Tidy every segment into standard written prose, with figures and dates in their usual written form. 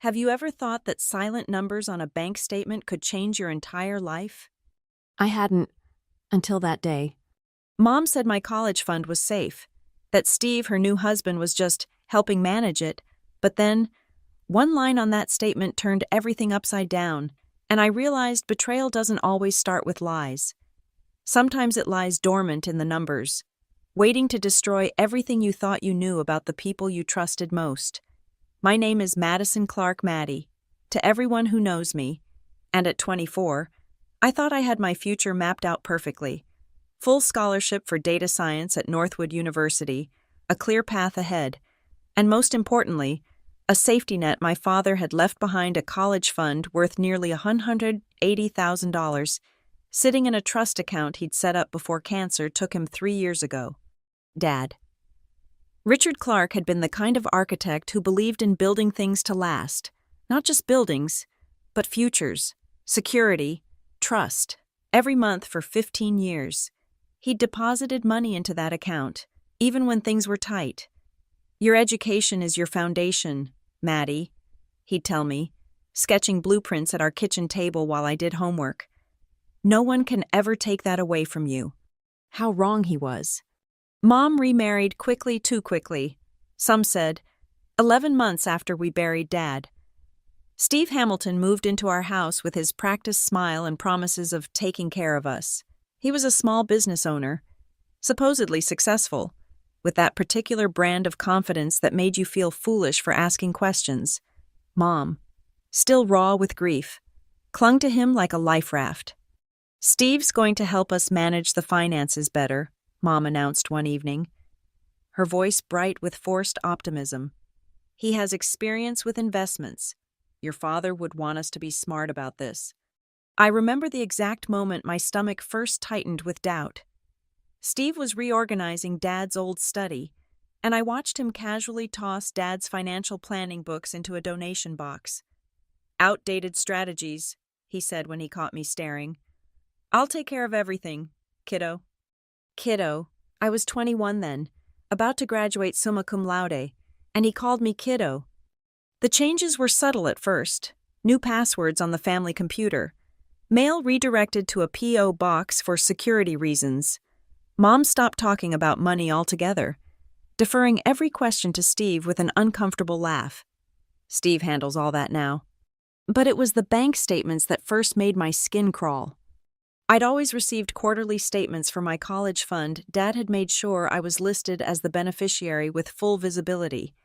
Have you ever thought that silent numbers on a bank statement could change your entire life? I hadn't, until that day. Mom said my college fund was safe, that Steve, her new husband, was just helping manage it, but then one line on that statement turned everything upside down, and I realized betrayal doesn't always start with lies. Sometimes it lies dormant in the numbers, waiting to destroy everything you thought you knew about the people you trusted most. My name is Madison Clark Maddie, to everyone who knows me, and at 24, I thought I had my future mapped out perfectly. Full scholarship for data science at Northwood University, a clear path ahead, and most importantly, a safety net. My father had left behind a college fund worth nearly $180,000, sitting in a trust account he'd set up before cancer took him 3 years ago. Dad. Richard Clark had been the kind of architect who believed in building things to last, not just buildings, but futures, security, trust. Every month for 15 years, he'd deposited money into that account, even when things were tight. Your education is your foundation, Maddie, he'd tell me, sketching blueprints at our kitchen table while I did homework. No one can ever take that away from you. How wrong he was. Mom remarried quickly, too quickly. Some said 11 months after we buried Dad. Steve Hamilton moved into our house with his practiced smile and promises of taking care of us. He was a small business owner, supposedly successful, with that particular brand of confidence that made you feel foolish for asking questions. Mom, still raw with grief, clung to him like a life raft. Steve's going to help us manage the finances better, Mom announced one evening, her voice bright with forced optimism. He has experience with investments. Your father would want us to be smart about this. I remember the exact moment my stomach first tightened with doubt. Steve was reorganizing Dad's old study, and I watched him casually toss Dad's financial planning books into a donation box. Outdated strategies, he said when he caught me staring. I'll take care of everything, kiddo. Kiddo. I was 21 then, about to graduate summa cum laude, and he called me kiddo. The changes were subtle at first. New passwords on the family computer. Mail redirected to a P.O. box for security reasons. Mom stopped talking about money altogether, deferring every question to Steve with an uncomfortable laugh. Steve handles all that now. But it was the bank statements that first made my skin crawl. I'd always received quarterly statements for my college fund. Dad had made sure I was listed as the beneficiary with full visibility.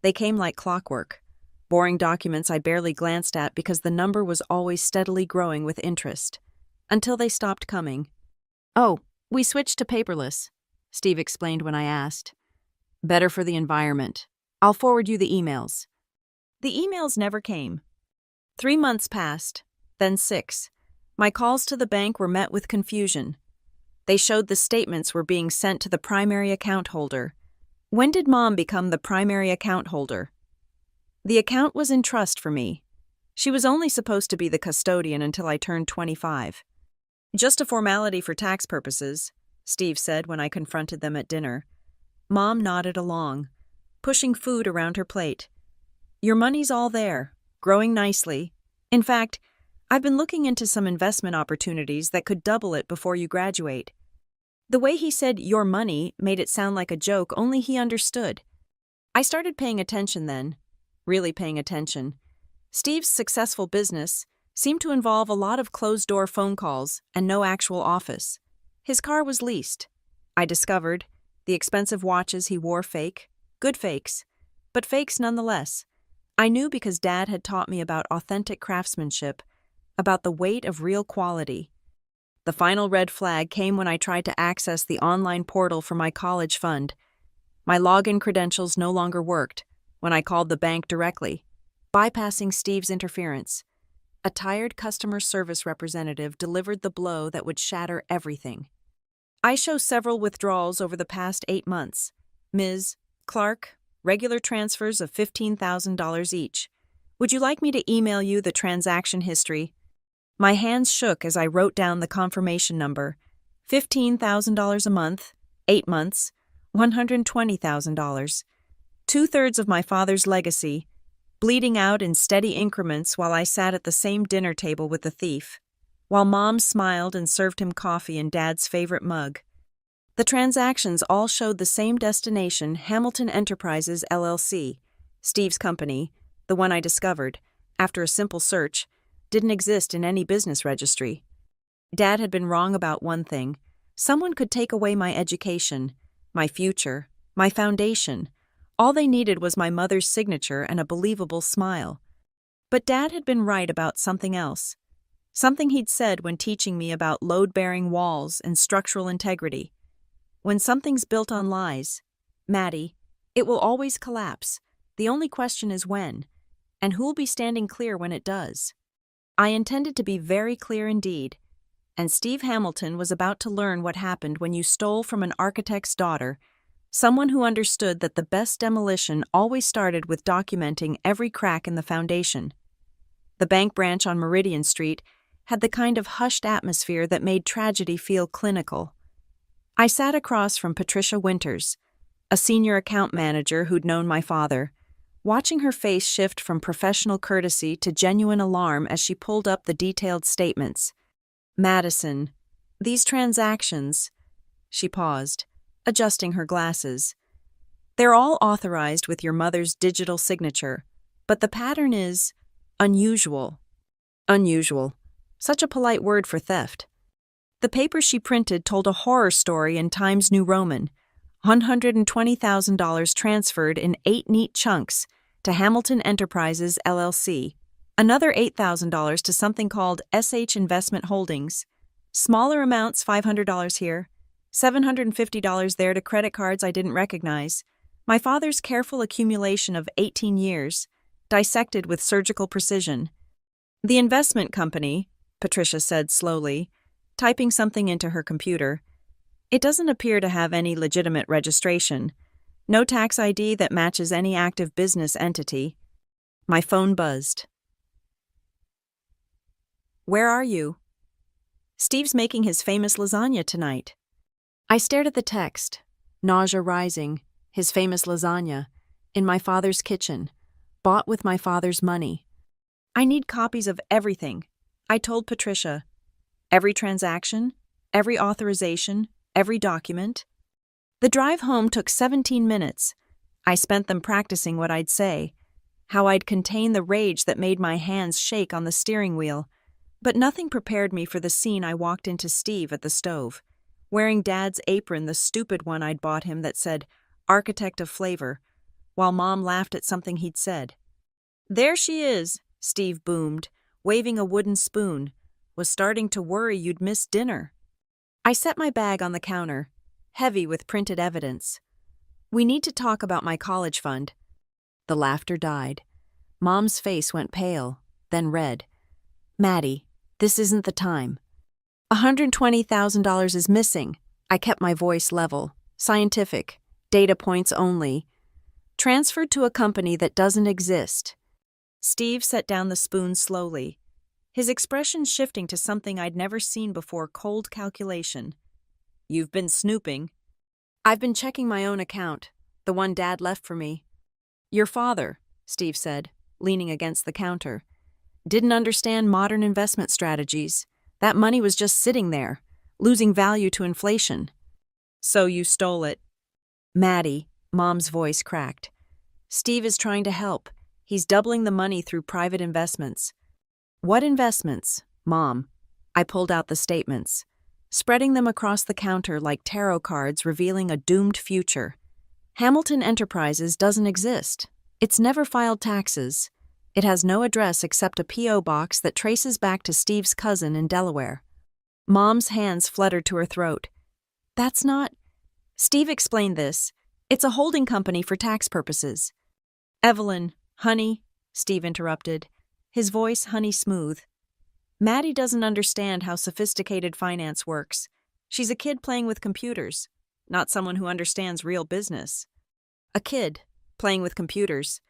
They came like clockwork. Boring documents I barely glanced at because the number was always steadily growing with interest. Until they stopped coming. Oh, we switched to paperless, Steve explained when I asked. Better for the environment. I'll forward you the emails. The emails never came. 3 months passed, then 6. My calls to the bank were met with confusion. They showed the statements were being sent to the primary account holder. When did Mom become the primary account holder? The account was in trust for me. She was only supposed to be the custodian until I turned 25. Just a formality for tax purposes, Steve said when I confronted them at dinner. Mom nodded along, pushing food around her plate. Your money's all there, growing nicely. In fact, I've been looking into some investment opportunities that could double it before you graduate. The way he said your money made it sound like a joke only he understood. I started paying attention then, really paying attention. Steve's successful business seemed to involve a lot of closed-door phone calls and no actual office. His car was leased. I discovered the expensive watches he wore fake, good fakes, but fakes nonetheless. I knew because Dad had taught me about authentic craftsmanship, about the weight of real quality. The final red flag came when I tried to access the online portal for my college fund. My login credentials no longer worked when I called the bank directly, bypassing Steve's interference. A tired customer service representative delivered the blow that would shatter everything. I show several withdrawals over the past 8 months. Ms. Clark, regular transfers of $15,000 each. Would you like me to email you the transaction history? My hands shook as I wrote down the confirmation number. $15,000 a month, 8 months, $120,000. 2/3 of my father's legacy, bleeding out in steady increments while I sat at the same dinner table with the thief, while Mom smiled and served him coffee in Dad's favorite mug. The transactions all showed the same destination, Hamilton Enterprises, LLC. Steve's company, the one I discovered, after a simple search, didn't exist in any business registry. Dad had been wrong about one thing. Someone could take away my education, my future, my foundation. All they needed was my mother's signature and a believable smile. But Dad had been right about something else. Something he'd said when teaching me about load-bearing walls and structural integrity. When something's built on lies, Maddie, it will always collapse. The only question is when, and who'll be standing clear when it does. I intended to be very clear indeed, and Steve Hamilton was about to learn what happened when you stole from an architect's daughter, someone who understood that the best demolition always started with documenting every crack in the foundation. The bank branch on Meridian Street had the kind of hushed atmosphere that made tragedy feel clinical. I sat across from Patricia Winters, a senior account manager who'd known my father, watching her face shift from professional courtesy to genuine alarm as she pulled up the detailed statements. Madison, these transactions, she paused, adjusting her glasses. They're all authorized with your mother's digital signature, but the pattern is unusual. Unusual. Such a polite word for theft. The paper she printed told a horror story in Times New Roman, $120,000 transferred in 8 neat chunks to Hamilton Enterprises, LLC, another $8,000 to something called SH Investment Holdings, smaller amounts $500 here, $750 there to credit cards I didn't recognize, my father's careful accumulation of 18 years, dissected with surgical precision. The investment company, Patricia said slowly, typing something into her computer. It doesn't appear to have any legitimate registration. No tax ID that matches any active business entity. My phone buzzed. Where are you? Steve's making his famous lasagna tonight. I stared at the text, nausea rising, his famous lasagna, in my father's kitchen, bought with my father's money. I need copies of everything, I told Patricia. Every transaction, every authorization, every document. The drive home took 17 minutes. I spent them practicing what I'd say, how I'd contain the rage that made my hands shake on the steering wheel. But nothing prepared me for the scene I walked into Steve at the stove, wearing Dad's apron, the stupid one I'd bought him that said, Architect of Flavor, while Mom laughed at something he'd said. There she is, Steve boomed, waving a wooden spoon. Was starting to worry you'd miss dinner. I set my bag on the counter, heavy with printed evidence. We need to talk about my college fund. The laughter died. Mom's face went pale, then red. Maddie, this isn't the time. $120,000 is missing. I kept my voice level, scientific, data points only. Transferred to a company that doesn't exist. Steve set down the spoon slowly, his expression shifting to something I'd never seen before, cold calculation. You've been snooping. I've been checking my own account, the one Dad left for me. Your father, Steve said, leaning against the counter, didn't understand modern investment strategies. That money was just sitting there, losing value to inflation. So you stole it. Maddie, Mom's voice cracked. Steve is trying to help. He's doubling the money through private investments. What investments, Mom? I pulled out the statements, spreading them across the counter like tarot cards revealing a doomed future. Hamilton Enterprises doesn't exist. It's never filed taxes. It has no address except a P.O. box that traces back to Steve's cousin in Delaware. Mom's hands fluttered to her throat. That's not... Steve explained this. It's a holding company for tax purposes. Evelyn, honey, Steve interrupted, his voice honey smooth. Maddie doesn't understand how sophisticated finance works. She's a kid playing with computers, not someone who understands real business. A kid, playing with computers.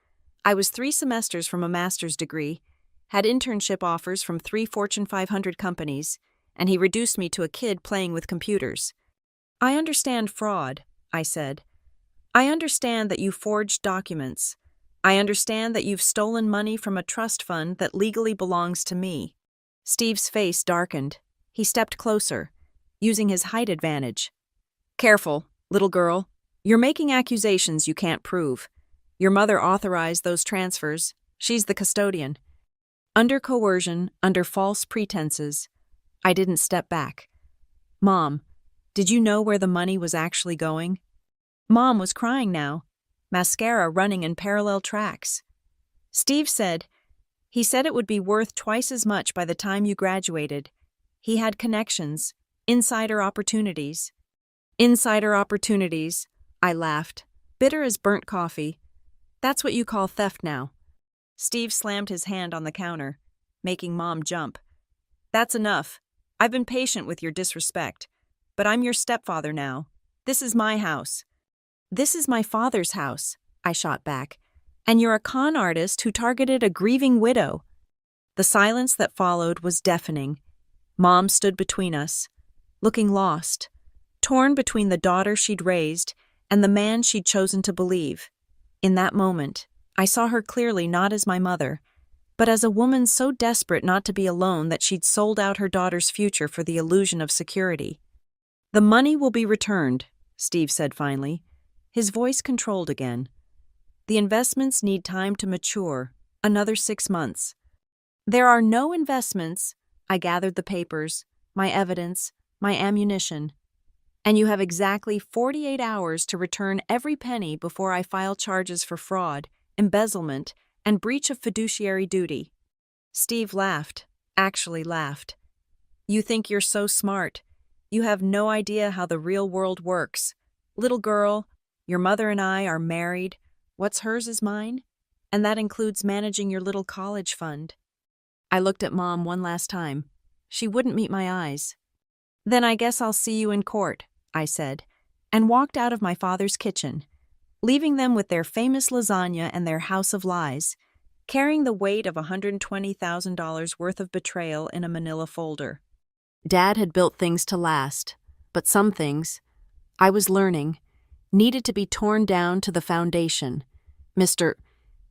I was 3 semesters from a master's degree, had internship offers from 3 Fortune 500 companies, and he reduced me to a kid playing with computers. I understand fraud, I said. I understand that you forged documents, I understand that you've stolen money from a trust fund that legally belongs to me. Steve's face darkened. He stepped closer, using his height advantage. Careful, little girl. You're making accusations you can't prove. Your mother authorized those transfers. She's the custodian. Under coercion, under false pretenses. I didn't step back. Mom, did you know where the money was actually going? Mom was crying now, mascara running in parallel tracks. Steve said, he said it would be worth twice as much by the time you graduated. He had connections, insider opportunities. Insider opportunities, I laughed, bitter as burnt coffee. That's what you call theft now. Steve slammed his hand on the counter, making Mom jump. That's enough. I've been patient with your disrespect, but I'm your stepfather now. This is my house. This is my father's house, I shot back. And you're a con artist who targeted a grieving widow. The silence that followed was deafening. Mom stood between us, looking lost, torn between the daughter she'd raised and the man she'd chosen to believe. In that moment, I saw her clearly not as my mother, but as a woman so desperate not to be alone that she'd sold out her daughter's future for the illusion of security. The money will be returned, Steve said finally, his voice controlled again. The investments need time to mature, another 6 months. There are no investments. I gathered the papers, my evidence, my ammunition. And you have exactly 48 hours to return every penny before I file charges for fraud, embezzlement, and breach of fiduciary duty. Steve laughed, actually laughed. You think you're so smart. You have no idea how the real world works. Little girl, your mother and I are married. What's hers is mine, and that includes managing your little college fund. I looked at Mom one last time. She wouldn't meet my eyes. Then I guess I'll see you in court, I said, and walked out of my father's kitchen, leaving them with their famous lasagna and their house of lies, carrying the weight of $120,000 worth of betrayal in a manila folder. Dad had built things to last, but some things, I was learning, needed to be torn down to the foundation. Mr.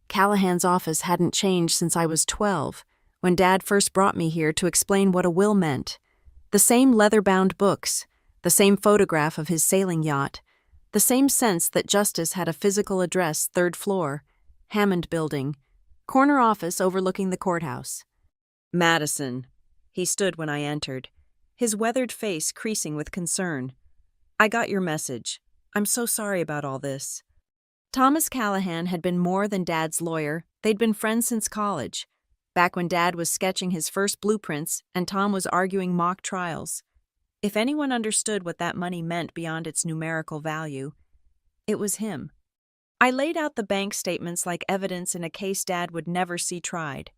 Callahan's office hadn't changed since I was 12, when Dad first brought me here to explain what a will meant. The same leather-bound books, the same photograph of his sailing yacht, the same sense that justice had a physical address, 3rd floor, Hammond Building, corner office overlooking the courthouse. Madison. He stood when I entered, his weathered face creasing with concern. I got your message. I'm so sorry about all this. Thomas Callahan had been more than Dad's lawyer. They'd been friends since college, back when Dad was sketching his first blueprints and Tom was arguing mock trials. If anyone understood what that money meant beyond its numerical value, it was him. I laid out the bank statements like evidence in a case Dad would never see tried.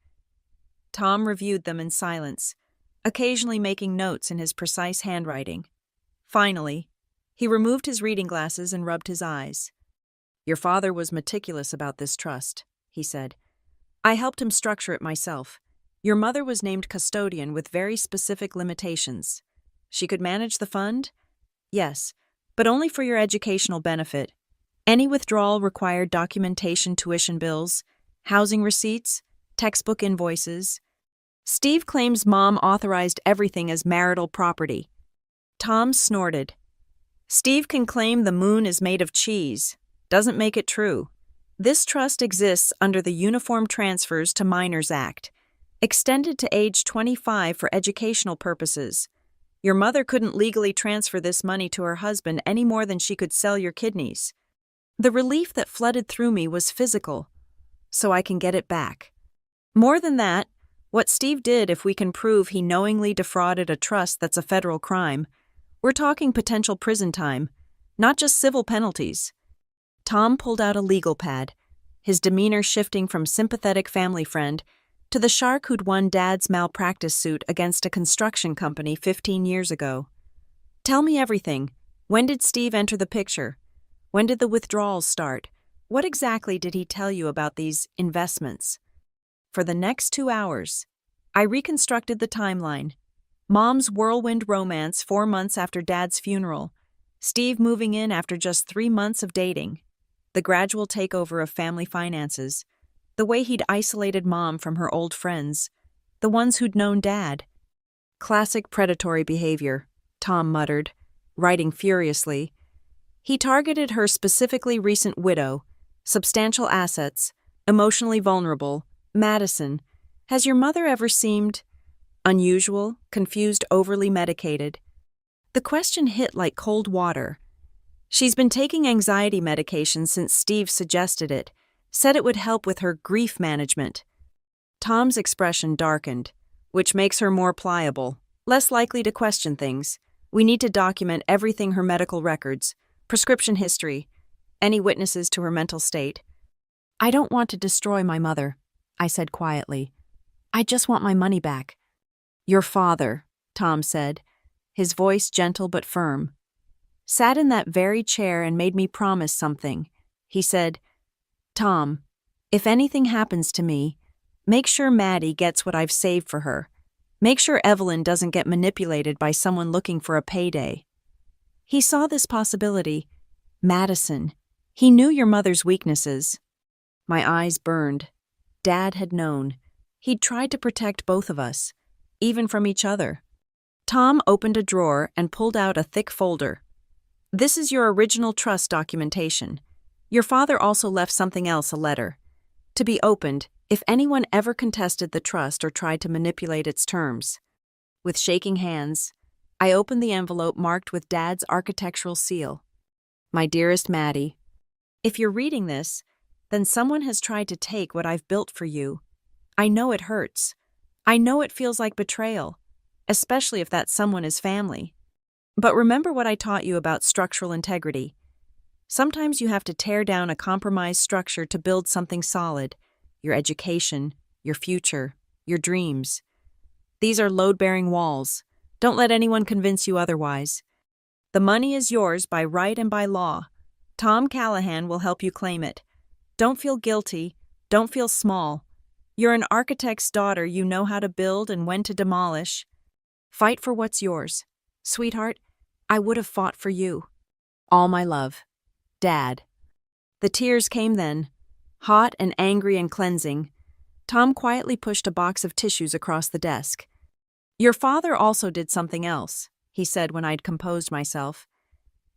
Tom reviewed them in silence, occasionally making notes in his precise handwriting. Finally, he removed his reading glasses and rubbed his eyes. Your father was meticulous about this trust, he said. I helped him structure it myself. Your mother was named custodian with very specific limitations. She could manage the fund? Yes, but only for your educational benefit. Any withdrawal required documentation, tuition bills, housing receipts, textbook invoices. Steve claims Mom authorized everything as marital property. Tom snorted. Steve can claim the moon is made of cheese. Doesn't make it true. This trust exists under the Uniform Transfers to Minors Act, extended to age 25 for educational purposes. Your mother couldn't legally transfer this money to her husband any more than she could sell your kidneys. The relief that flooded through me was physical, so I can get it back. More than that, what Steve did, if we can prove he knowingly defrauded a trust that's a federal crime, we're talking potential prison time, not just civil penalties. Tom pulled out a legal pad, his demeanor shifting from sympathetic family friend to the shark who'd won Dad's malpractice suit against a construction company 15 years ago. Tell me everything. When did Steve enter the picture? When did the withdrawals start? What exactly did he tell you about these investments? For the next 2 hours, I reconstructed the timeline. Mom's whirlwind romance 4 months after Dad's funeral. Steve moving in after just 3 months of dating. the gradual takeover of family finances, the way he'd isolated Mom from her old friends, the ones who'd known Dad. Classic predatory behavior, Tom muttered, writing furiously. He targeted her specifically recent widow, substantial assets, emotionally vulnerable, Madison. Has your mother ever seemed unusual, confused, overly medicated? The question hit like cold water. She's been taking anxiety medication since Steve suggested it, said it would help with her grief management. Tom's expression darkened, which makes her more pliable, less likely to question things. We need to document everything: her medical records, prescription history, any witnesses to her mental state. I don't want to destroy my mother, I said quietly. I just want my money back. Your father, Tom said, his voice gentle but firm, sat in that very chair and made me promise something. He said, Tom, if anything happens to me, make sure Maddie gets what I've saved for her. Make sure Evelyn doesn't get manipulated by someone looking for a payday. He saw this possibility. Madison, he knew your mother's weaknesses. My eyes burned. Dad had known. He'd tried to protect both of us, even from each other. Tom opened a drawer and pulled out a thick folder. This is your original trust documentation. Your father also left something else, a letter, to be opened if anyone ever contested the trust or tried to manipulate its terms. With shaking hands, I opened the envelope marked with Dad's architectural seal. My dearest Maddie, if you're reading this, then someone has tried to take what I've built for you. I know it hurts. I know it feels like betrayal, especially if that someone is family. But remember what I taught you about structural integrity. Sometimes you have to tear down a compromised structure to build something solid: your education, your future, your dreams. These are load-bearing walls. Don't let anyone convince you otherwise. The money is yours by right and by law. Tom Callahan will help you claim it. Don't feel guilty. Don't feel small. You're an architect's daughter. You know how to build and when to demolish. Fight for what's yours. Sweetheart, I would have fought for you. All my love. Dad. The tears came then, hot and angry and cleansing. Tom quietly pushed a box of tissues across the desk. Your father also did something else, he said when I'd composed myself.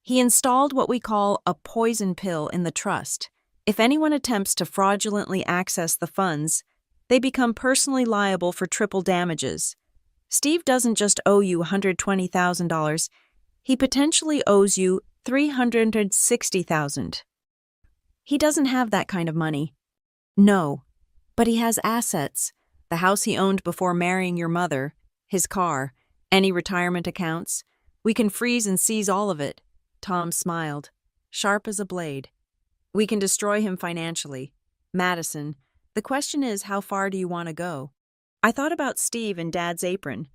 He installed what we call a poison pill in the trust. If anyone attempts to fraudulently access the funds, they become personally liable for triple damages. Steve doesn't just owe you $120,000, he potentially owes you $360,000. He doesn't have that kind of money. No, but he has assets: the house he owned before marrying your mother, his car, any retirement accounts. We can freeze and seize all of it. Tom smiled, sharp as a blade. We can destroy him financially. Madison, the question is, how far do you want to go? I thought about Steve and Dad's apron,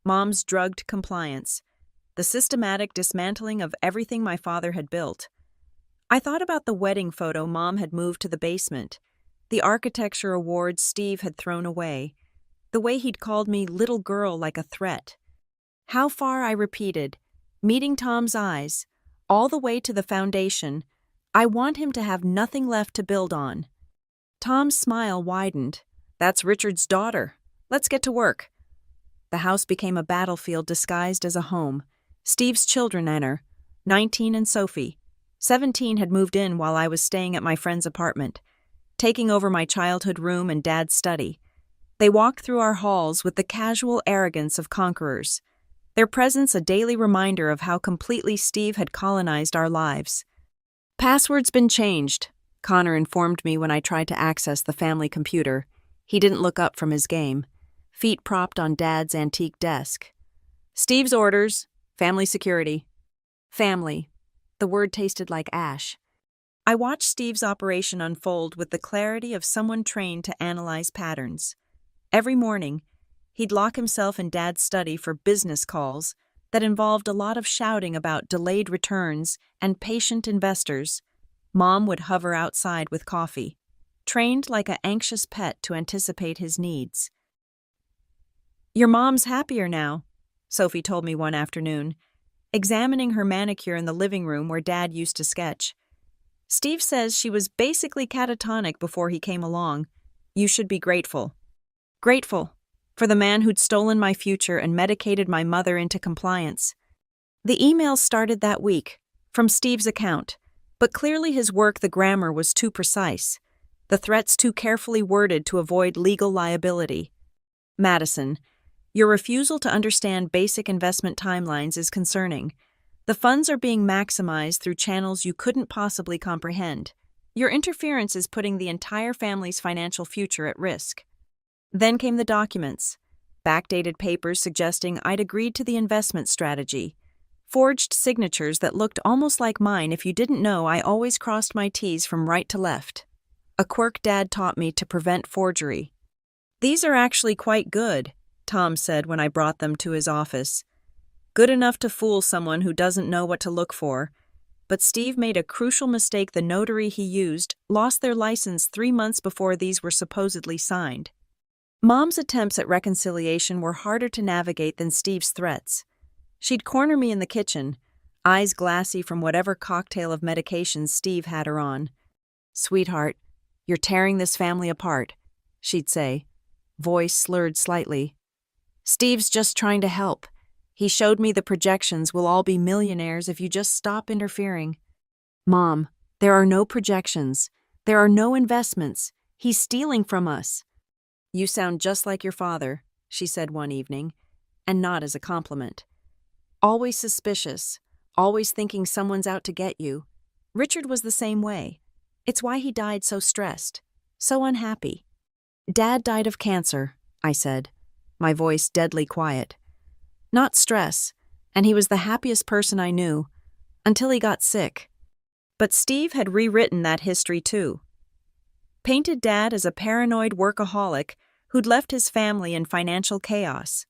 Mom's drugged compliance, the systematic dismantling of everything my father had built. I thought about the wedding photo Mom had moved to the basement, the architecture awards Steve had thrown away, the way he'd called me little girl like a threat. How far, I repeated, meeting Tom's eyes, all the way to the foundation. I want him to have nothing left to build on. Tom's smile widened. That's Richard's daughter. Let's get to work. The house became a battlefield disguised as a home. Steve's children enter, 19 and Sophie. 17 had moved in while I was staying at my friend's apartment, taking over my childhood room and Dad's study. They walked through our halls with the casual arrogance of conquerors, their presence a daily reminder of how completely Steve had colonized our lives. Password's been changed, Connor informed me when I tried to access the family computer. He didn't look up from his game, feet propped on Dad's antique desk. Steve's orders, family security. Family. The word tasted like ash. I watched Steve's operation unfold with the clarity of someone trained to analyze patterns. Every morning, he'd lock himself in Dad's study for business calls that involved a lot of shouting about delayed returns and patient investors. Mom would hover outside with coffee, trained like an anxious pet to anticipate his needs. Your mom's happier now, Sophie told me one afternoon, examining her manicure in the living room where Dad used to sketch. Steve says she was basically catatonic before he came along. You should be grateful. Grateful for the man who'd stolen my future and medicated my mother into compliance. The email started that week, from Steve's account, but clearly his work, the grammar was too precise, the threats too carefully worded to avoid legal liability. Madison, your refusal to understand basic investment timelines is concerning. The funds are being maximized through channels you couldn't possibly comprehend. Your interference is putting the entire family's financial future at risk. Then came the documents, backdated papers suggesting I'd agreed to the investment strategy, forged signatures that looked almost like mine if you didn't know I always crossed my T's from right to left. A quirk Dad taught me to prevent forgery. These are actually quite good, Tom said when I brought them to his office. Good enough to fool someone who doesn't know what to look for. But Steve made a crucial mistake. The notary he used lost their license 3 months before these were supposedly signed. Mom's attempts at reconciliation were harder to navigate than Steve's threats. She'd corner me in the kitchen, eyes glassy from whatever cocktail of medications Steve had her on. "Sweetheart, you're tearing this family apart," she'd say, voice slurred slightly. "Steve's just trying to help. He showed me the projections. We'll all be millionaires if you just stop interfering." "Mom, there are no projections. There are no investments. He's stealing from us." "You sound just like your father," she said one evening, and not as a compliment. "Always suspicious, always thinking someone's out to get you. Richard was the same way. It's why he died so stressed, so unhappy." "Dad died of cancer," I said, my voice deadly quiet. "Not stress, and he was the happiest person I knew, until he got sick." But Steve had rewritten that history too. Painted Dad as a paranoid workaholic who'd left his family in financial chaos.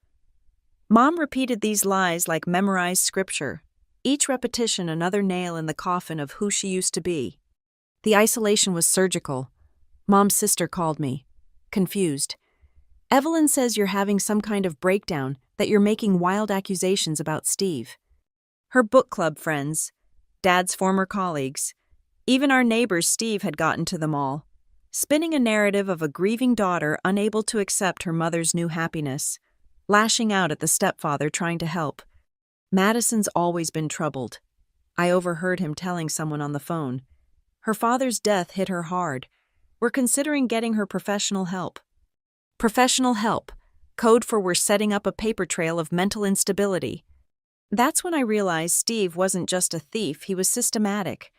Mom repeated these lies like memorized scripture, each repetition another nail in the coffin of who she used to be. The isolation was surgical. Mom's sister called me, confused. "Evelyn says you're having some kind of breakdown, that you're making wild accusations about Steve." Her book club friends, Dad's former colleagues, even our neighbors Steve had gotten to them all, spinning a narrative of a grieving daughter unable to accept her mother's new happiness, lashing out at the stepfather trying to help. Madison's always been troubled. I overheard him telling someone on the phone. Her father's death hit her hard. We're considering getting her professional help. Professional help, code for we're setting up a paper trail of mental instability. That's when I realized Steve wasn't just a thief, he was systematic.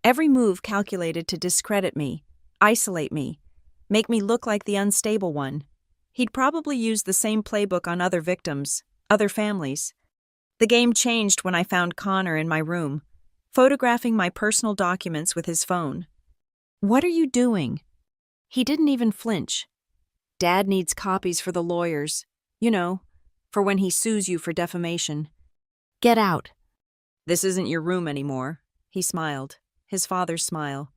Every move calculated to discredit me, isolate me, make me look like the unstable one. He'd probably used the same playbook on other victims, other families. The game changed when I found Connor in my room, photographing my personal documents with his phone. "What are you doing?" He didn't even flinch. "Dad needs copies for the lawyers. You know, for when he sues you for defamation." "Get out." "This isn't your room anymore," he smiled, his father's smile.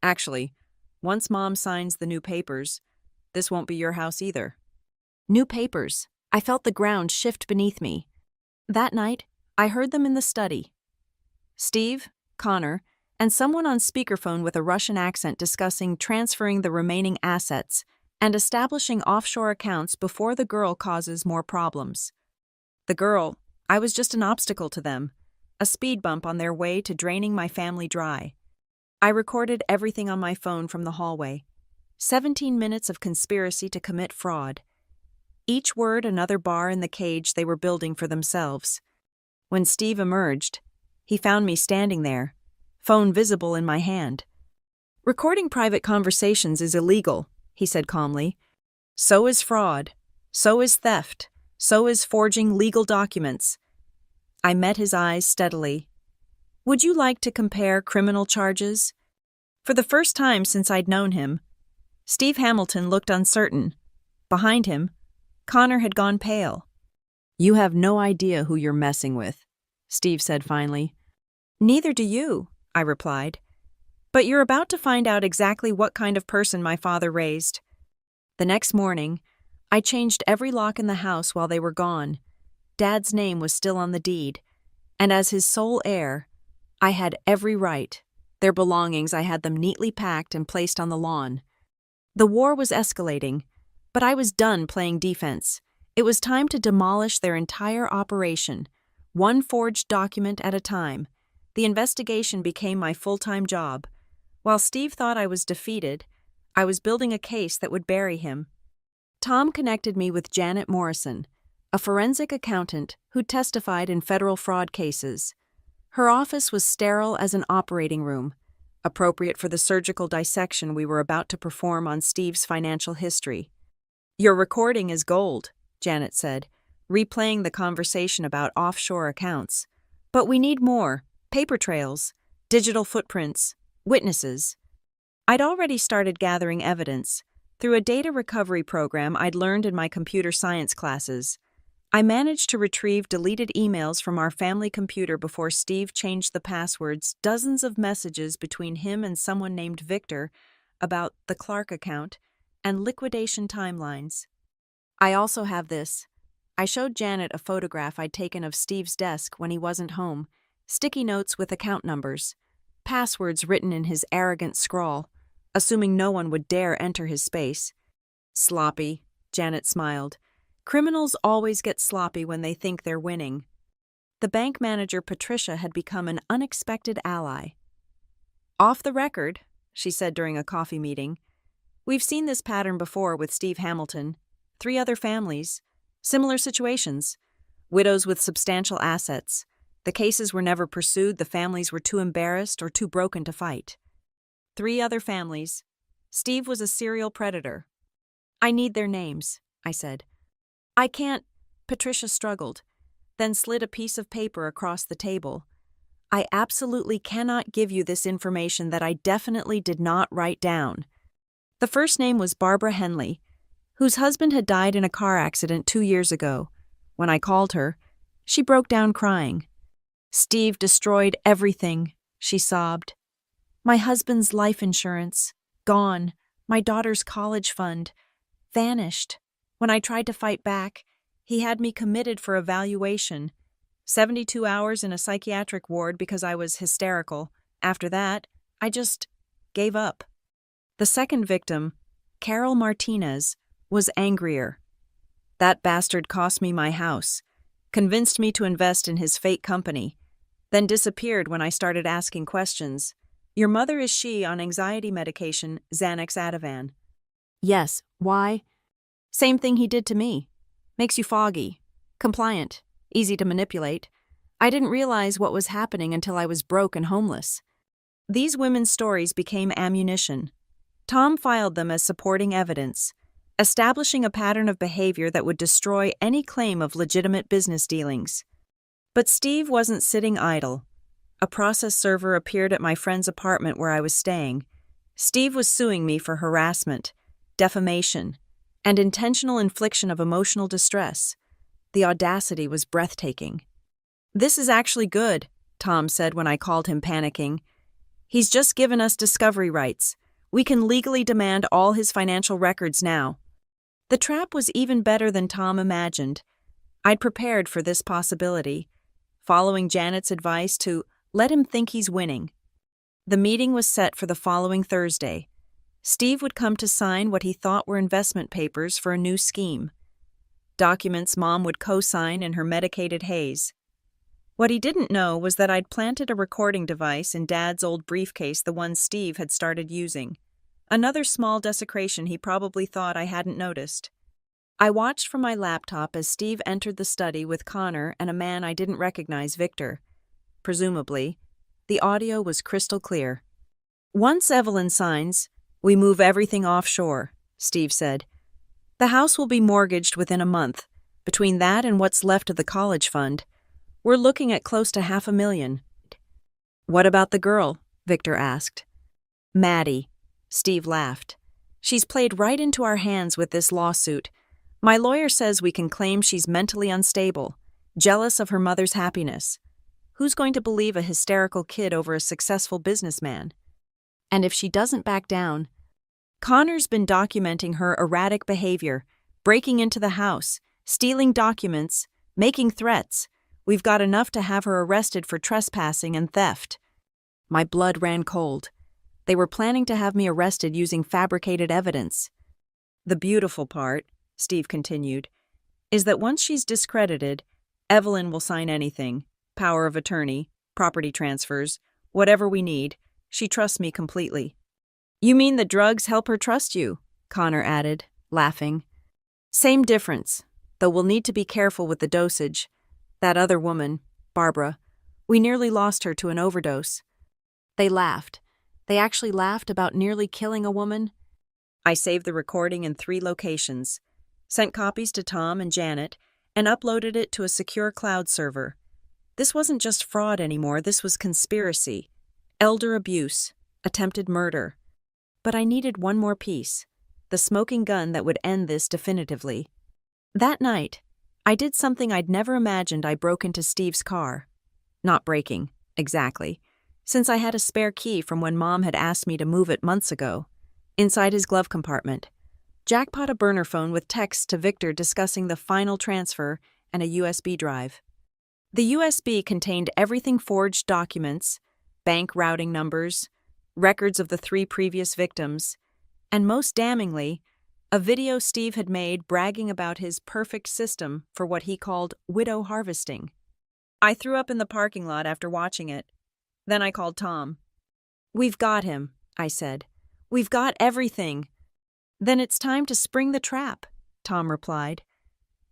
"Actually, once Mom signs the new papers, this won't be your house either." New papers. I felt the ground shift beneath me. That night, I heard them in the study. Steve, Connor, and someone on speakerphone with a Russian accent discussing transferring the remaining assets and establishing offshore accounts before the girl causes more problems. The girl, I was just an obstacle to them, a speed bump on their way to draining my family dry. I recorded everything on my phone from the hallway. 17 minutes of conspiracy to commit fraud. Each word another bar in the cage they were building for themselves. When Steve emerged, he found me standing there, phone visible in my hand. "Recording private conversations is illegal," he said calmly. "So is fraud. So is theft. So is forging legal documents." I met his eyes steadily. "Would you like to compare criminal charges?" For the first time since I'd known him, Steve Hamilton looked uncertain. Behind him, Connor had gone pale. "You have no idea who you're messing with," Steve said finally. "Neither do you," I replied. "But you're about to find out exactly what kind of person my father raised." The next morning, I changed every lock in the house while they were gone. Dad's name was still on the deed, and as his sole heir, I had every right, Their belongings, I had them neatly packed and placed on the lawn. The war was escalating, but I was done playing defense. It was time to demolish their entire operation, one forged document at a time. The investigation became my full-time job. While Steve thought I was defeated, I was building a case that would bury him. Tom connected me with Janet Morrison, a forensic accountant who testified in federal fraud cases. Her office was sterile as an operating room, appropriate for the surgical dissection we were about to perform on Steve's financial history. "Your recording is gold," Janet said, replaying the conversation about offshore accounts. "But we need more: paper trails, digital footprints, witnesses." I'd already started gathering evidence. Through a data recovery program I'd learned in my computer science classes, I managed to retrieve deleted emails from our family computer before Steve changed the passwords, dozens of messages between him and someone named Victor about the Clark account, and liquidation timelines. I also have this. I showed Janet a photograph I'd taken of Steve's desk when he wasn't home, sticky notes with account numbers, passwords written in his arrogant scrawl, assuming no one would dare enter his space. "Sloppy," Janet smiled. "Criminals always get sloppy when they think they're winning." The bank manager, Patricia, had become an unexpected ally. "Off the record," she said during a coffee meeting, "we've seen this pattern before with Steve Hamilton. 3 other families, similar situations, widows with substantial assets. The cases were never pursued, the families were too embarrassed or too broken to fight. 3 other families. Steve was a serial predator." "I need their names," I said. "I can't," Patricia struggled, then slid a piece of paper across the table. "I absolutely cannot give you this information that I definitely did not write down." The first name was Barbara Henley, whose husband had died in a car accident 2 years ago. When I called her, she broke down crying. "Steve destroyed everything," she sobbed. "My husband's life insurance, gone. My daughter's college fund, vanished. When I tried to fight back, he had me committed for evaluation. 72 hours in a psychiatric ward because I was hysterical. After that, I just gave up." The second victim, Carol Martinez, was angrier. "That bastard cost me my house, convinced me to invest in his fake company, then disappeared when I started asking questions. Your mother, is she on anxiety medication, Xanax Ativan?" "Yes. Why?" "Same thing he did to me. Makes you foggy, compliant, easy to manipulate. I didn't realize what was happening until I was broke and homeless." These women's stories became ammunition. Tom filed them as supporting evidence, establishing a pattern of behavior that would destroy any claim of legitimate business dealings. But Steve wasn't sitting idle. A process server appeared at my friend's apartment where I was staying. Steve was suing me for harassment, defamation, and intentional infliction of emotional distress. The audacity was breathtaking. "This is actually good," Tom said when I called him panicking. "He's just given us discovery rights. We can legally demand all his financial records now." The trap was even better than Tom imagined. I'd prepared for this possibility, following Janet's advice to let him think he's winning. The meeting was set for the following Thursday. Steve would come to sign what he thought were investment papers for a new scheme. Documents Mom would co-sign in her medicated haze. What he didn't know was that I'd planted a recording device in Dad's old briefcase, the one Steve had started using. Another small desecration he probably thought I hadn't noticed. I watched from my laptop as Steve entered the study with Connor and a man I didn't recognize, Victor. Presumably, the audio was crystal clear. "Once Evelyn signs, we move everything offshore," Steve said. "The house will be mortgaged within a month. Between that and what's left of the college fund, we're looking at close to $500,000. "What about the girl?" Victor asked. "Maddie," Steve laughed. "She's played right into our hands with this lawsuit. My lawyer says we can claim she's mentally unstable, jealous of her mother's happiness. Who's going to believe a hysterical kid over a successful businessman? And if she doesn't back down..." Connor's been documenting her erratic behavior, breaking into the house, stealing documents, making threats. We've got enough to have her arrested for trespassing and theft. My blood ran cold. They were planning to have me arrested using fabricated evidence. The beautiful part, Steve continued, is that once she's discredited, Evelyn will sign anything, power of attorney, property transfers, whatever we need. She trusts me completely. You mean the drugs help her trust you? Connor added, laughing. Same difference, though we'll need to be careful with the dosage. That other woman, Barbara, we nearly lost her to an overdose. They laughed. They actually laughed about nearly killing a woman. I saved the recording in 3 locations, sent copies to Tom and Janet, and uploaded it to a secure cloud server. This wasn't just fraud anymore, this was conspiracy, elder abuse, attempted murder. But I needed one more piece, the smoking gun that would end this definitively. That night, I did something I'd never imagined. I broke into Steve's car. Not breaking, exactly, since I had a spare key from when Mom had asked me to move it months ago. Inside his glove compartment, jackpot a burner phone with texts to Victor discussing the final transfer and a USB drive. The USB contained everything: forged documents, bank routing numbers, records of the 3 previous victims, and most damningly, a video Steve had made bragging about his perfect system for what he called widow harvesting. I threw up in the parking lot after watching it. Then I called Tom. "We've got him," I said. "We've got everything." "Then it's time to spring the trap," Tom replied.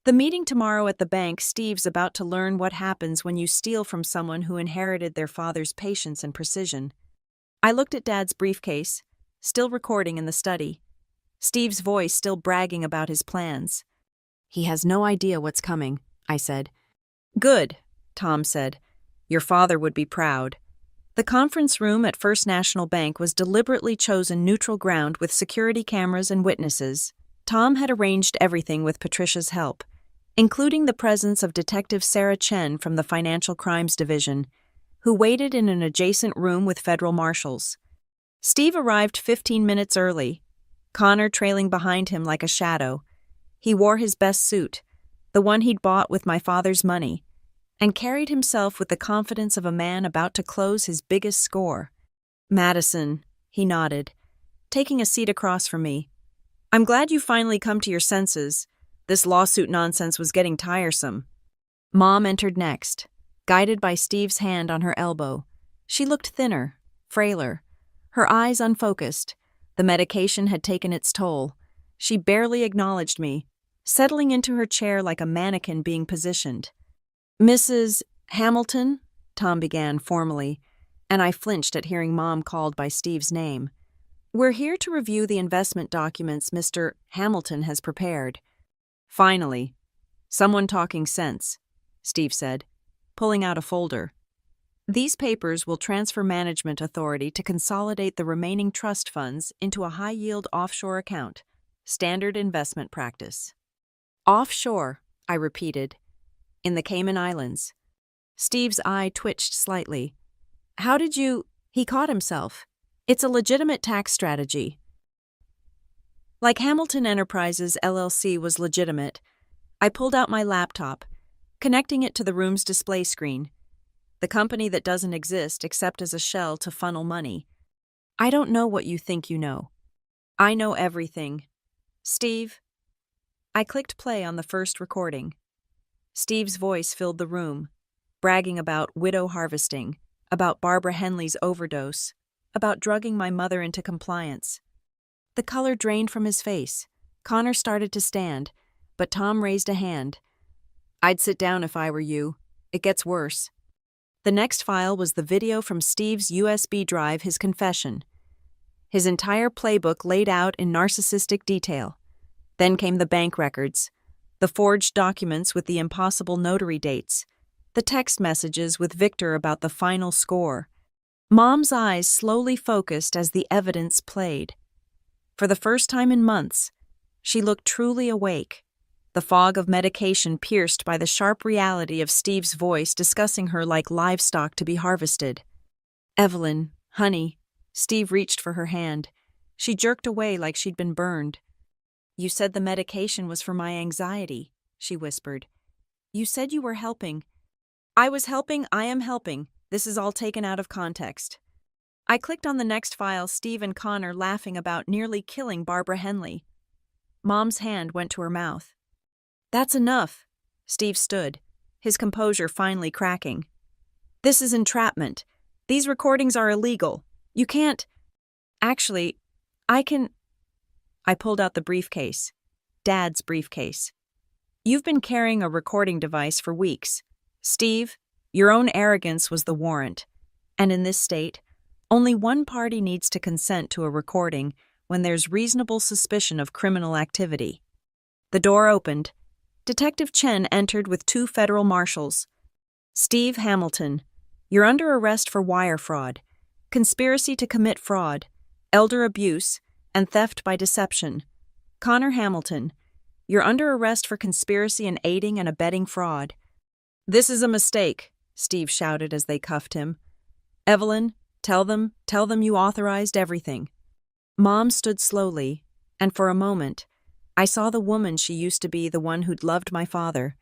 "The meeting tomorrow at the bank, Steve's about to learn what happens when you steal from someone who inherited their father's patience and precision." I looked at Dad's briefcase, still recording in the study. Steve's voice still bragging about his plans. "He has no idea what's coming," I said. "Good," Tom said. "Your father would be proud." The conference room at First National Bank was deliberately chosen neutral ground with security cameras and witnesses. Tom had arranged everything with Patricia's help, including the presence of Detective Sarah Chen from the Financial Crimes Division, who waited in an adjacent room with federal marshals. Steve arrived 15 minutes early, Connor trailing behind him like a shadow. He wore his best suit, the one he'd bought with my father's money, and carried himself with the confidence of a man about to close his biggest score. "Madison," he nodded, taking a seat across from me. "I'm glad you finally come to your senses. This lawsuit nonsense was getting tiresome." Mom entered next, guided by Steve's hand on her elbow. She looked thinner, frailer, her eyes unfocused. The medication had taken its toll. She barely acknowledged me, settling into her chair like a mannequin being positioned. "Mrs. Hamilton?" Tom began formally, and I flinched at hearing Mom called by Steve's name. "We're here to review the investment documents Mr. Hamilton has prepared." "Finally, someone talking sense," Steve said, pulling out a folder. "These papers will transfer management authority to consolidate the remaining trust funds into a high-yield offshore account. Standard investment practice." "Offshore," I repeated. "In the Cayman Islands." Steve's eye twitched slightly. "How did you—" He caught himself. "It's a legitimate tax strategy." Like Hamilton Enterprises LLC was legitimate, I pulled out my laptop, connecting it to the room's display screen. The company that doesn't exist except as a shell to funnel money. "I don't know what you think you know. I know everything. Steve." I clicked play on the first recording. Steve's voice filled the room, bragging about widow harvesting, about Barbara Henley's overdose, about drugging my mother into compliance. The color drained from his face. Connor started to stand, but Tom raised a hand. "I'd sit down if I were you. It gets worse." The next file was the video from Steve's USB drive, his confession. His entire playbook laid out in narcissistic detail. Then came the bank records, the forged documents with the impossible notary dates, the text messages with Victor about the final score. Mom's eyes slowly focused as the evidence played. For the first time in months, she looked truly awake, the fog of medication pierced by the sharp reality of Steve's voice discussing her like livestock to be harvested. "Evelyn, honey," Steve reached for her hand. She jerked away like she'd been burned. "You said the medication was for my anxiety," she whispered. "You said you were helping." "I was helping, I am helping. This is all taken out of context." I clicked on the next file, Steve and Connor laughing about nearly killing Barbara Henley. Mom's hand went to her mouth. That's enough. Steve stood, his composure finally cracking. This is entrapment. These recordings are illegal. You can't. Actually, I can. I pulled out the briefcase. Dad's briefcase. You've been carrying a recording device for weeks. Steve, your own arrogance was the warrant. And in this state, only one party needs to consent to a recording when there's reasonable suspicion of criminal activity. The door opened. Detective Chen entered with 2 federal marshals. Steve Hamilton, you're under arrest for wire fraud, conspiracy to commit fraud, elder abuse, and theft by deception. Connor Hamilton, you're under arrest for conspiracy and aiding and abetting fraud. This is a mistake, Steve shouted as they cuffed him. Evelyn, tell them you authorized everything. Mom stood slowly, and for a moment, I saw the woman she used to be, the one who'd loved my father,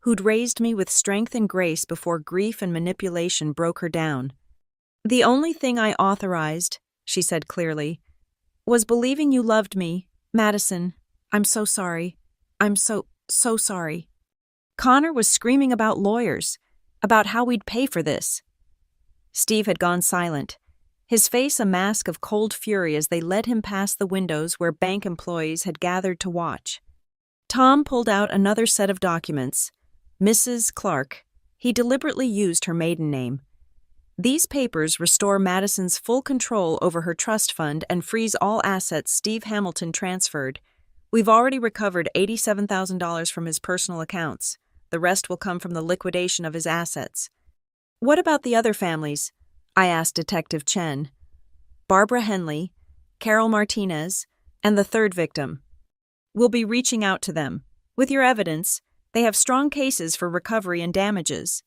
who'd raised me with strength and grace before grief and manipulation broke her down. The only thing I authorized, she said clearly, was believing you loved me. Madison, I'm so sorry. I'm so sorry. Connor was screaming about lawyers, about how we'd pay for this. Steve had gone silent, his face a mask of cold fury as they led him past the windows where bank employees had gathered to watch. Tom pulled out another set of documents. Mrs. Clark. He deliberately used her maiden name. These papers restore Madison's full control over her trust fund and freeze all assets Steve Hamilton transferred. We've already recovered $87,000 from his personal accounts. The rest will come from the liquidation of his assets. What about the other families? I asked Detective Chen. Barbara Henley, Carol Martinez, and the third victim. We'll be reaching out to them. With your evidence, they have strong cases for recovery and damages.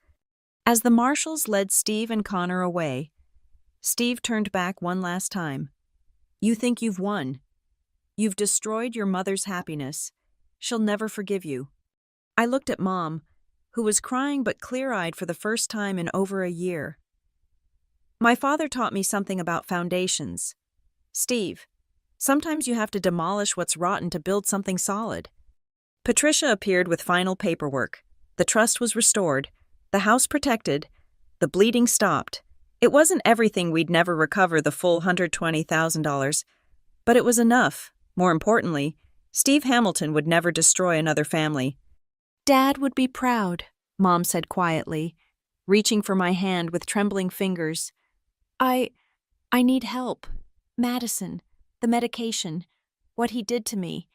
As the marshals led Steve and Connor away, Steve turned back one last time. You think you've won. You've destroyed your mother's happiness. She'll never forgive you. I looked at Mom, who was crying but clear-eyed for the first time in over a year. My father taught me something about foundations. Steve, sometimes you have to demolish what's rotten to build something solid. Patricia appeared with final paperwork. The trust was restored, the house protected, the bleeding stopped. It wasn't everything. We'd never recover the full $120,000, but it was enough. More importantly, Steve Hamilton would never destroy another family. Dad would be proud, Mom said quietly, reaching for my hand with trembling fingers. I need help. Madison, the medication, what he did to me.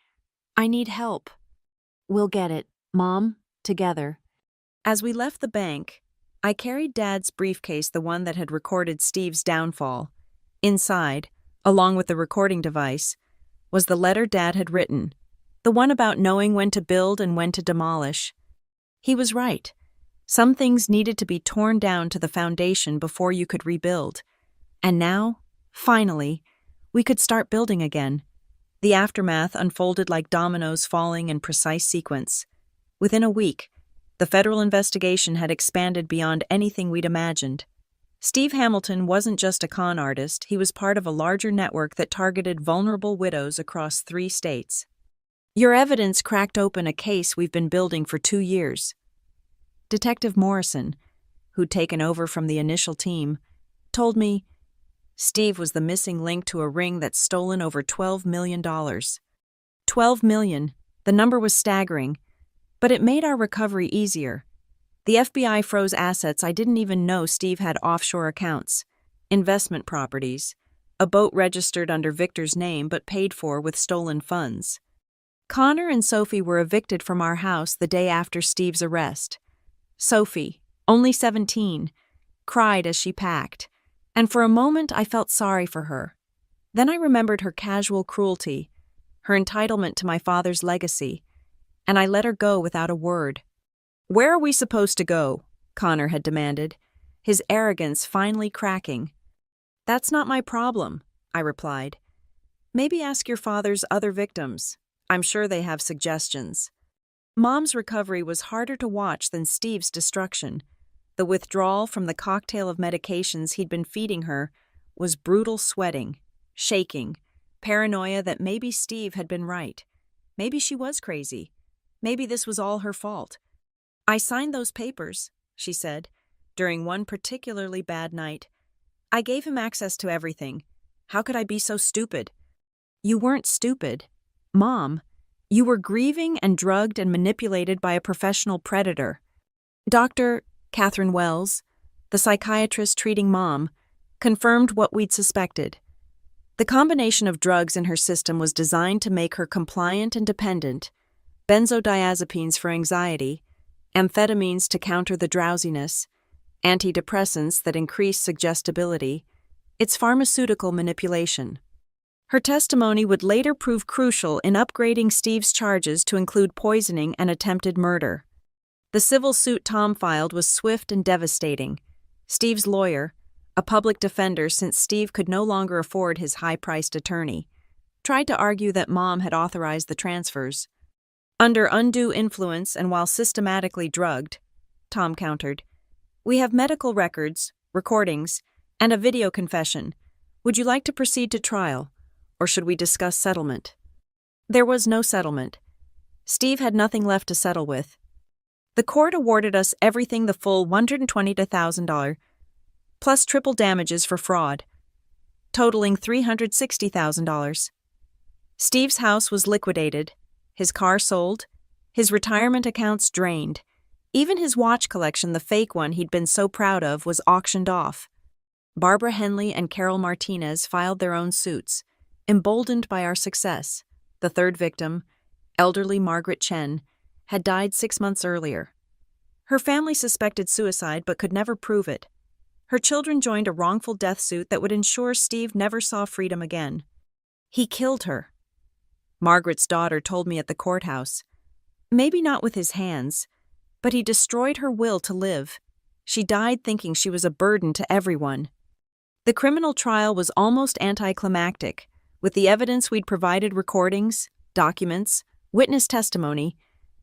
I need help. We'll get it, Mom, together. As we left the bank, I carried Dad's briefcase, the one that had recorded Steve's downfall. Inside, along with the recording device, was the letter Dad had written, the one about knowing when to build and when to demolish. He was right. Some things needed to be torn down to the foundation before you could rebuild. And now, finally, we could start building again. The aftermath unfolded like dominoes falling in precise sequence. Within a week, the federal investigation had expanded beyond anything we'd imagined. Steve Hamilton wasn't just a con artist, he was part of a larger network that targeted vulnerable widows across 3 states. Your evidence cracked open a case we've been building for 2 years. Detective Morrison, who'd taken over from the initial team, told me Steve was the missing link to a ring that's stolen over $12 million. $12 million. The number was staggering, but it made our recovery easier. The FBI froze assets I didn't even know Steve had offshore accounts, investment properties, a boat registered under Victor's name but paid for with stolen funds. Connor and Sophie were evicted from our house the day after Steve's arrest. Sophie, only 17, cried as she packed, and for a moment I felt sorry for her. Then I remembered her casual cruelty, her entitlement to my father's legacy, and I let her go without a word. Where are we supposed to go? Connor had demanded, his arrogance finally cracking. That's not my problem, I replied. Maybe ask your father's other victims. I'm sure they have suggestions. Mom's recovery was harder to watch than Steve's destruction. The withdrawal from the cocktail of medications he'd been feeding her was brutal sweating, shaking, paranoia that maybe Steve had been right. Maybe she was crazy. Maybe this was all her fault. "I signed those papers," she said, during one particularly bad night. "I gave him access to everything. How could I be so stupid?" "You weren't stupid. Mom, you were grieving and drugged and manipulated by a professional predator." Dr. Catherine Wells, the psychiatrist treating Mom, confirmed what we'd suspected. The combination of drugs in her system was designed to make her compliant and dependent: benzodiazepines for anxiety, amphetamines to counter the drowsiness, antidepressants that increase suggestibility. It's pharmaceutical manipulation. Her testimony would later prove crucial in upgrading Steve's charges to include poisoning and attempted murder. The civil suit Tom filed was swift and devastating. Steve's lawyer, a public defender since Steve could no longer afford his high-priced attorney, tried to argue that Mom had authorized the transfers. "Under undue influence and while systematically drugged," Tom countered. "We have medical records, recordings, and a video confession. Would you like to proceed to trial, or should we discuss settlement?" There was no settlement. Steve had nothing left to settle with. The court awarded us everything, the full $120,000, plus triple damages for fraud, totaling $360,000. Steve's house was liquidated, his car sold, his retirement accounts drained. Even his watch collection, the fake one he'd been so proud of, was auctioned off. Barbara Henley and Carol Martinez filed their own suits, emboldened by our success. The third victim, elderly Margaret Chen, had died 6 months earlier. Her family suspected suicide but could never prove it. Her children joined a wrongful death suit that would ensure Steve never saw freedom again. He killed her. Margaret's daughter told me at the courthouse. Maybe not with his hands, but he destroyed her will to live. She died thinking she was a burden to everyone. The criminal trial was almost anticlimactic. With the evidence we'd provided, recordings, documents, witness testimony,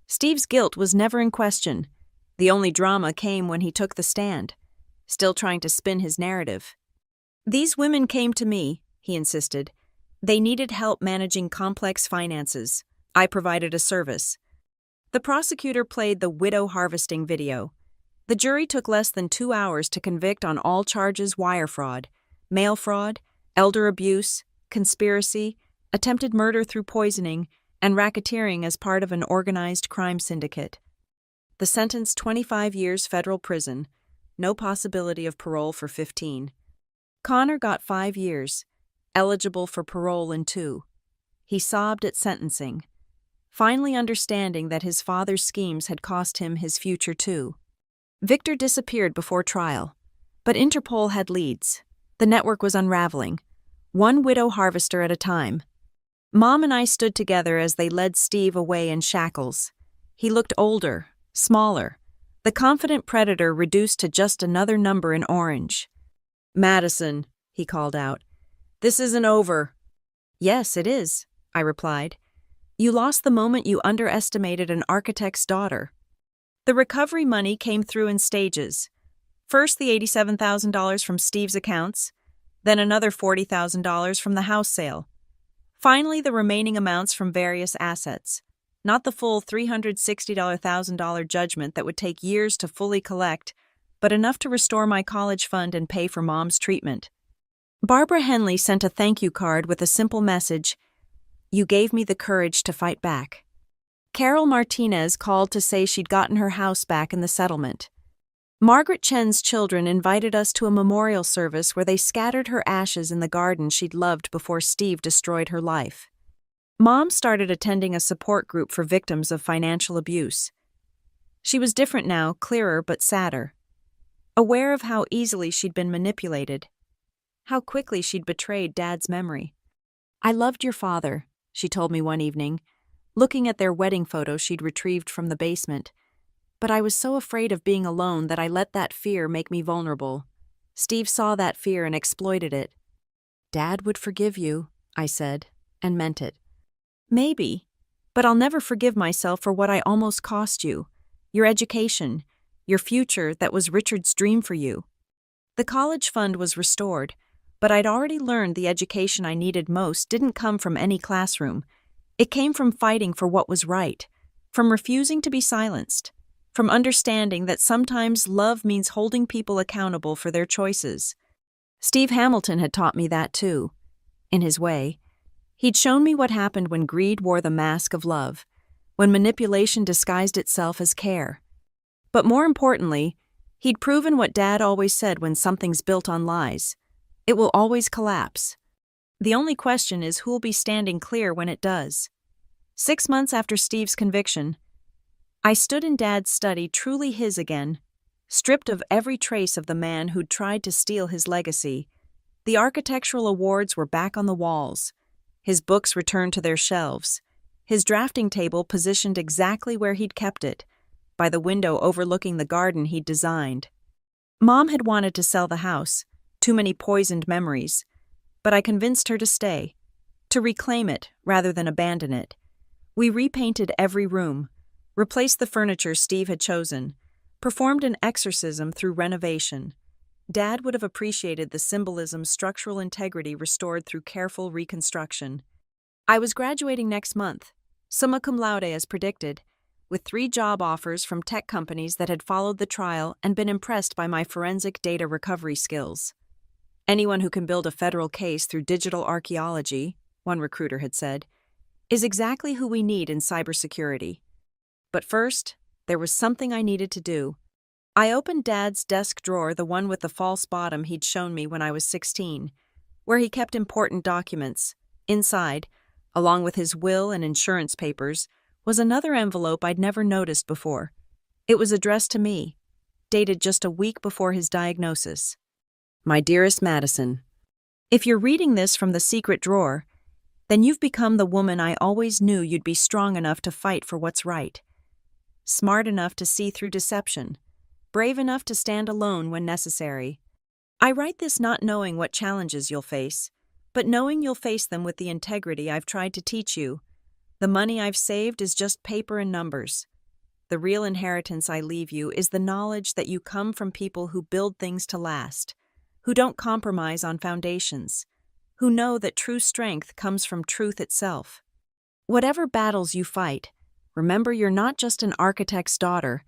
Steve's guilt was never in question. The only drama came when he took the stand, still trying to spin his narrative. "These women came to me," he insisted. "They needed help managing complex finances. I provided a service." The prosecutor played the widow harvesting video. The jury took less than 2 hours to convict on all charges: wire fraud, mail fraud, elder abuse, conspiracy, attempted murder through poisoning, and racketeering as part of an organized crime syndicate. The sentence: 25 years federal prison, no possibility of parole for 15. Connor got 5 years, eligible for parole in 2. He sobbed at sentencing, finally understanding that his father's schemes had cost him his future too. Victor disappeared before trial, but Interpol had leads. The network was unraveling, one widow harvester at a time. Mom and I stood together as they led Steve away in shackles. He looked older, smaller, the confident predator reduced to just another number in orange. "Madison," he called out, "this isn't over." "Yes, it is," I replied. "You lost the moment you underestimated an architect's daughter." The recovery money came through in stages. First the $87,000 from Steve's accounts, then another $40,000 from the house sale. Finally, the remaining amounts from various assets. Not the full $360,000 judgment that would take years to fully collect, but enough to restore my college fund and pay for Mom's treatment. Barbara Henley sent a thank you card with a simple message: "You gave me the courage to fight back." Carol Martinez called to say she'd gotten her house back in the settlement. Margaret Chen's children invited us to a memorial service where they scattered her ashes in the garden she'd loved before Steve destroyed her life. Mom started attending a support group for victims of financial abuse. She was different now, clearer but sadder. Aware of how easily she'd been manipulated, how quickly she'd betrayed Dad's memory. "I loved your father," she told me one evening, looking at their wedding photo she'd retrieved from the basement. "But I was so afraid of being alone that I let that fear make me vulnerable. Steve saw that fear and exploited it." "Dad would forgive you," I said, and meant it. "Maybe, but I'll never forgive myself for what I almost cost you. Your education, your future that was Richard's dream for you." The college fund was restored, But I'd already learned the education I needed most didn't come from any classroom. It came from fighting for what was right, from refusing to be silenced, from understanding that sometimes love means holding people accountable for their choices. Steve Hamilton had taught me that too, in his way. He'd shown me what happened when greed wore the mask of love, when manipulation disguised itself as care. But more importantly, he'd proven what Dad always said: when something's built on lies, it will always collapse. The only question is who'll be standing clear when it does. 6 months after Steve's conviction, I stood in Dad's study, truly his again, stripped of every trace of the man who'd tried to steal his legacy. The architectural awards were back on the walls, his books returned to their shelves, his drafting table positioned exactly where he'd kept it, by the window overlooking the garden he'd designed. Mom had wanted to sell the house, too many poisoned memories, but I convinced her to stay, to reclaim it rather than abandon it. We repainted every room, replaced the furniture Steve had chosen, performed an exorcism through renovation. Dad would have appreciated the symbolism, structural integrity restored through careful reconstruction. I was graduating next month, summa cum laude as predicted, with 3 job offers from tech companies that had followed the trial and been impressed by my forensic data recovery skills. Anyone who can build a federal case through digital archaeology, one recruiter had said, is exactly who we need in cybersecurity. But first, there was something I needed to do. I opened Dad's desk drawer, the one with the false bottom he'd shown me when I was 16, where he kept important documents. Inside, along with his will and insurance papers, was another envelope I'd never noticed before. It was addressed to me, dated just a week before his diagnosis. My dearest Madison, if you're reading this from the secret drawer, then you've become the woman I always knew you'd be: strong enough to fight for what's right, smart enough to see through deception, brave enough to stand alone when necessary. I write this not knowing what challenges you'll face, but knowing you'll face them with the integrity I've tried to teach you. The money I've saved is just paper and numbers. The real inheritance I leave you is the knowledge that you come from people who build things to last, who don't compromise on foundations, who know that true strength comes from truth itself. Whatever battles you fight, remember you're not just an architect's daughter.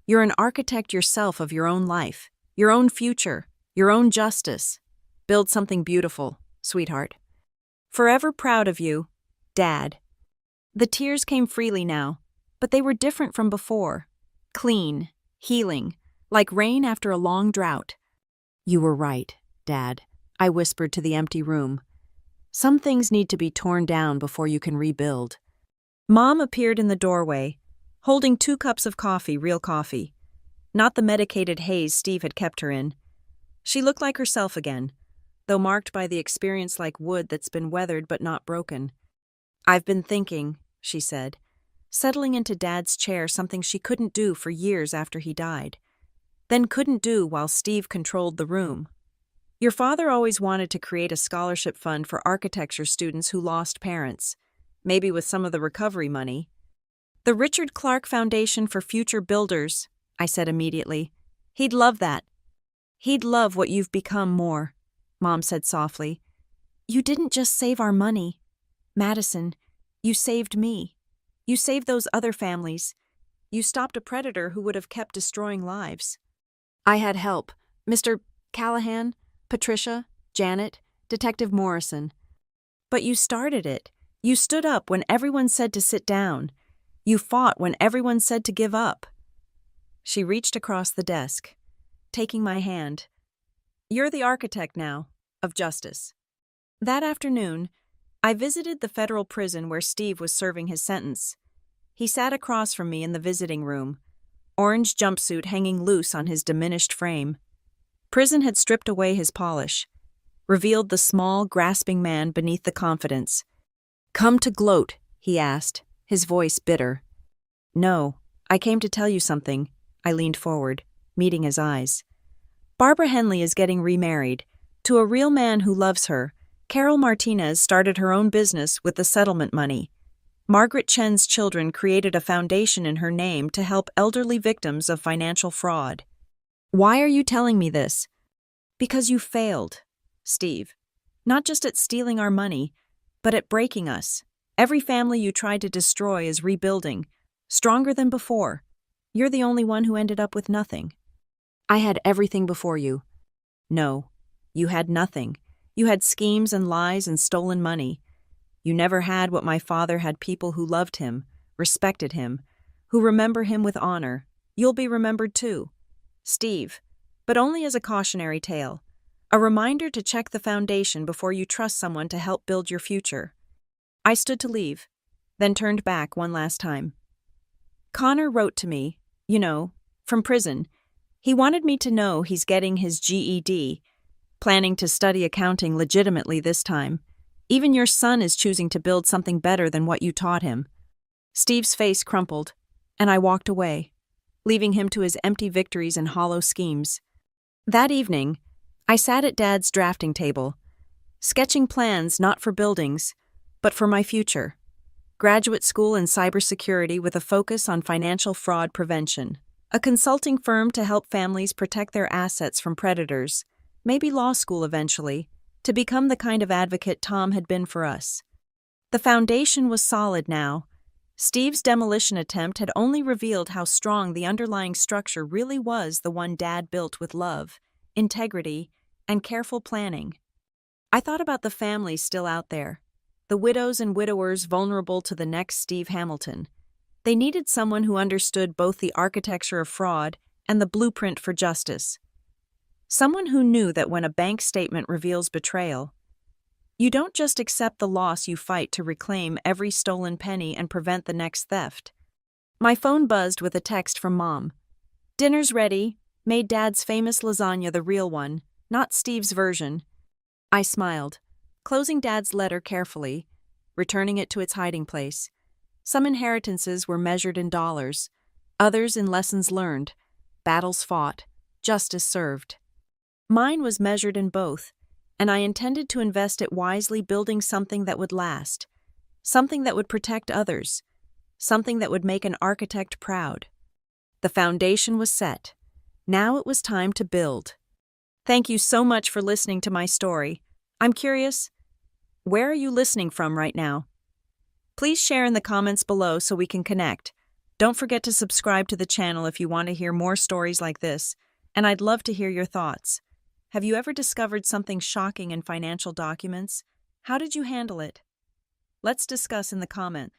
You're an architect yourself of your own life, your own future, your own justice. Build something beautiful, sweetheart. Forever proud of you, Dad. The tears came freely now, but they were different from before. Clean, healing, like rain after a long drought. You were right, Dad, I whispered to the empty room. Some things need to be torn down before you can rebuild. Mom appeared in the doorway, holding 2 cups of coffee, real coffee, not the medicated haze Steve had kept her in. She looked like herself again, though marked by the experience like wood that's been weathered but not broken. I've been thinking, she said, settling into Dad's chair, something she couldn't do for years after he died, then couldn't do while Steve controlled the room. Your father always wanted to create a scholarship fund for architecture students who lost parents, maybe with some of the recovery money. The Richard Clark Foundation for Future Builders, I said immediately. He'd love that. He'd love what you've become more, Mom said softly. You didn't just save our money, Madison. You saved me. You saved those other families. You stopped a predator who would have kept destroying lives. I had help. Mr. Callahan, Patricia, Janet, Detective Morrison. But you started it. You stood up when everyone said to sit down. You fought when everyone said to give up. She reached across the desk, taking my hand. You're the architect now, of justice. That afternoon, I visited the federal prison where Steve was serving his sentence. He sat across from me in the visiting room, orange jumpsuit hanging loose on his diminished frame. Prison had stripped away his polish, revealed the small, grasping man beneath the confidence. Come to gloat, he asked, his voice bitter. No, I came to tell you something. I leaned forward, meeting his eyes. Barbara Henley is getting remarried, to a real man who loves her. Carol Martinez started her own business with the settlement money. Margaret Chen's children created a foundation in her name to help elderly victims of financial fraud. Why are you telling me this? Because you failed, Steve. Not just at stealing our money, but at breaking us. Every family you tried to destroy is rebuilding, stronger than before. You're the only one who ended up with nothing. I had everything before you. No, you had nothing. You had schemes and lies and stolen money. You never had what my father had: people who loved him, respected him, who remember him with honor. You'll be remembered too, Steve, but only as a cautionary tale, a reminder to check the foundation before you trust someone to help build your future. I stood to leave, then turned back one last time. Connor wrote to me, from prison. He wanted me to know he's getting his GED, planning to study accounting legitimately this time. Even your son is choosing to build something better than what you taught him. Steve's face crumpled, and I walked away, leaving him to his empty victories and hollow schemes. That evening, I sat at Dad's drafting table, sketching plans not for buildings, but for my future. Graduate school in cybersecurity with a focus on financial fraud prevention. A consulting firm to help families protect their assets from predators. Maybe law school eventually, to become the kind of advocate Tom had been for us. The foundation was solid now. Steve's demolition attempt had only revealed how strong the underlying structure really was, the one Dad built with love, integrity, and careful planning. I thought about the families still out there, the widows and widowers vulnerable to the next Steve Hamilton. They needed someone who understood both the architecture of fraud and the blueprint for justice. Someone who knew that when a bank statement reveals betrayal, you don't just accept the loss, you fight to reclaim every stolen penny and prevent the next theft. My phone buzzed with a text from Mom. Dinner's ready. Made Dad's famous lasagna, the real one, not Steve's version. I smiled, closing Dad's letter carefully, returning it to its hiding place. Some inheritances were measured in dollars, others in lessons learned, battles fought, justice served. Mine was measured in both, and I intended to invest it wisely, building something that would last, something that would protect others, something that would make an architect proud. The foundation was set. Now it was time to build. Thank you so much for listening to my story. I'm curious, where are you listening from right now? Please share in the comments below so we can connect. Don't forget to subscribe to the channel if you want to hear more stories like this, and I'd love to hear your thoughts. Have you ever discovered something shocking in financial documents? How did you handle it? Let's discuss in the comments.